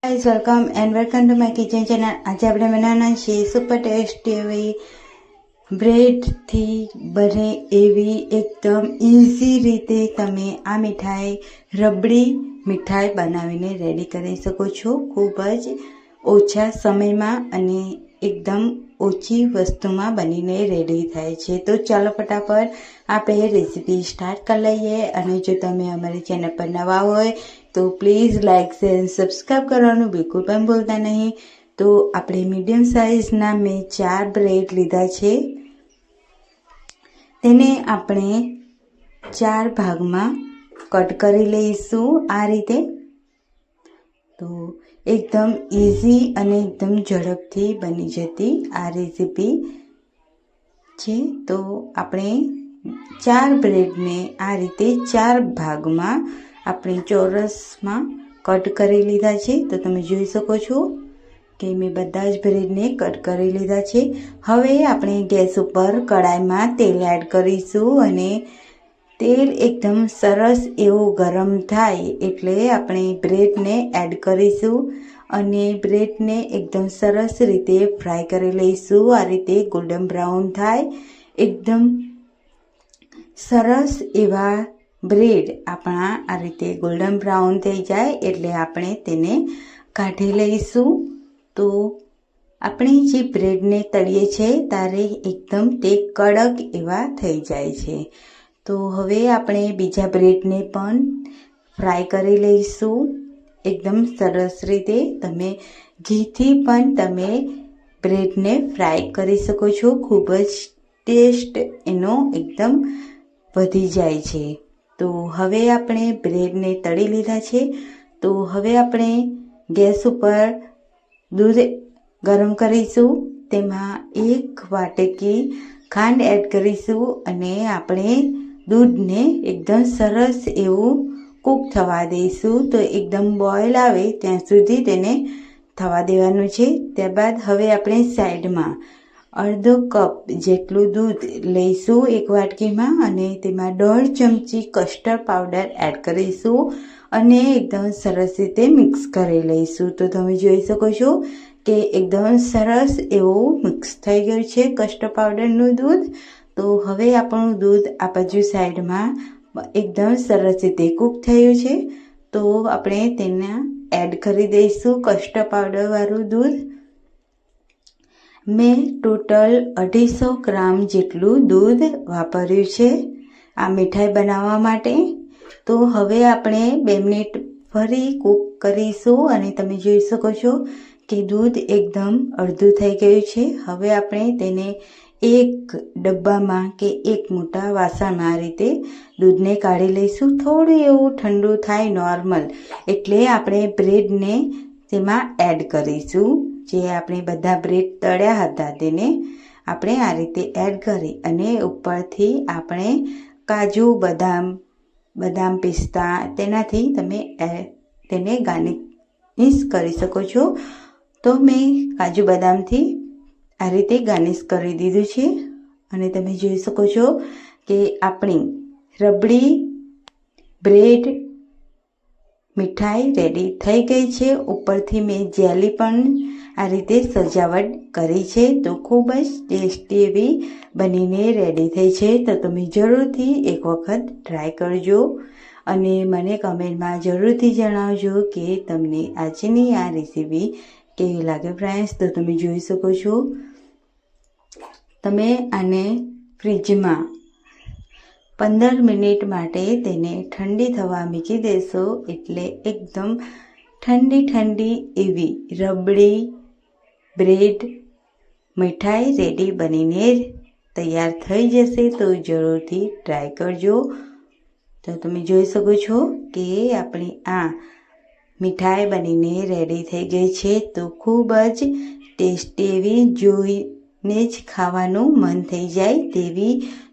Guys welcome and welcome to my kitchen channel. आज આપણે બનાવવાના છે સુપર ટેસ્ટી એવી બ્રેડથી બને એવી એકદમ ઇઝી રીતે તમે આ મીઠાઈ રબડી મીઠાઈ બનાવીને રેડી કરી શકો છો ખૂબ જ ઓછા સમયમાં અને એકદમ ઓછી વસ્તુમાં બનીને રેડી થાય છે। તો ચાલો ફટાફટ આપણે રેસીપી સ્ટાર્ટ કરી લઈએ। અને જો તમે અમારી ચેનલ પર નવા હોય तो प्लीज़ लाइक शेयर सब्सक्राइब करवानुं बिल्कुल पण भूलता नहीं। तो આપણે मीडियम साइज़ना मैं 4 ब्रेड लीधा छे, तेने આપણે 4 भागमां कट करी लईशुं आ रीते। तो एकदम इजी अने एकदम झड़पथी बनी जती आ रेसिपी छे। तो આપણે 4 ब्रेडने आ रीते 4 भागमां આપણે ચોરસમાં કટ કરી લીધા છે। તો તમે જોઈ શકો છો કે મેં બધા જ બ્રેડને કટ કરી લીધા છે। હવે આપણે ગેસ ઉપર કડાઈમાં તેલ એડ કરીશું અને તેલ એકદમ સરસ એવું ગરમ થાય એટલે આપણે બ્રેડને એડ કરીશું અને બ્રેડને એકદમ સરસ રીતે ફ્રાય કરી લઈશું। આ રીતે ગોલ્ડન બ્રાઉન થાય એકદમ સરસ એવા ब्रेड अपना आ रीते गोल्डन ब्राउन थई जाए एटले आपणे तेने काढी लईशुं। तो आपणे जे ब्रेड ने तळीए छे तारे एकदम ते कड़क एवा थई जाय छे। तो हवे आपणे बीजा ब्रेड ने पण फ्राय करी लईशुं एकदम सरस रीते। तमे घीथी पण तमे ब्रेड ने फ्राय करी शको छो, खूब ज टेस्ट एनो एकदम वधी जाय छे। तो हवे आपणे ब्रेड ने तળી લીધા છે। तो हवे आपणे गैस पर दूध गरम करीशुं, तेमां 1 वाटकी खांड एड करीशुं अने आपणे दूधने एकदम सरस एवुं कूक थवा दईशुं। तो एकदम बॉयल आवे त्यां सुधी तेने थवा देवानुं छे। त्यारबाद हवे आपणे साइडमां अर्धो कप जेटलुं दूध लईशुं 1 वाटकीमां अने तेमां 1.5 चमची कस्टर्ड पाउडर एड करीशुं अने एकदम सरस रीते मिक्स करी लईशुं। तो तमे जोई शको छो के एकदम सरस एवुं मिक्स थई गयुं छे कस्टर्ड पाउडरनुं दूध। तो हवे आपणुं दूध आ बाजु साइडमां एकदम सरस रीते कूक थयुं छे। तो आपणे तेना एड करी दईशुं कस्टर्ड पाउडर वाळुं दूध। मैं टोटल 250 ग्राम जेटलुं दूध वापर्युं छे आ मिठाई बनाववा माटे। तो हवे आपणे 2 मिनिट फरी कूक करीशुं अने तमे जोई शको छो के दूध एकदम अडधुं थई गयुं छे। हवे आपणे तेने एक डब्बामां के एक मोटा वासणमां आ रीते दूधने काढी लईशुं। थोडुं एवुं ठंडु थाय नॉर्मल एटले आपणे ब्रेडने तेमां एड करीशुं। जे આપણે બધા બ્રેડ તળ્યા હતા તેને આપણે આ રીતે એડ કરી અને ઉપરથી આપણે કાજુ બદામ પિસ્તા તેનાથી તમે તેને ગાર્નિશ કરી શકો છો। તો મેં કાજુ બદામથી આ રીતે ગાર્નિશ કરી દીધું છે અને તમે જોઈ શકો છો કે આપણી રબડી બ્રેડ मिठाई रेडी थई गई छे। उपरथी मैं जेली पण आ रीते सजावट करी छे। तो खूब ज टेस्टी एवी बनीने रेडी थई छे। तो तमे जरूरथी एक वखत ट्राय करजो अने मने कमेंटमां जरूरथी जणावजो के तमने आजनी आ रेसिपी केवी लागे फ्रेंड्स। तो तमे जोई शको छो तमे आने फ्रीजमां 15 मिनिट माटे तेने ठंडी थवा मूकी देशो एटले एकदम ठंडी ठंडी एवी रबड़ी ब्रेड मिठाई रेडी बनीने तैयार थई जशे। तो जरूरथी ट्राय करजो। तो तमे जोई शको छो के आपणी आ मिठाई बनीने रेडी थई गई छे। तो खूब ज टेस्टी एवी जोईने ज खावानुं मन थई जाय तेवी।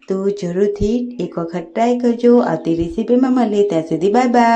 तो जरूरथी एक वखत ट्राय करजो। आवती रेसिपीमां मळीए त्यां सुधी बाय बाय।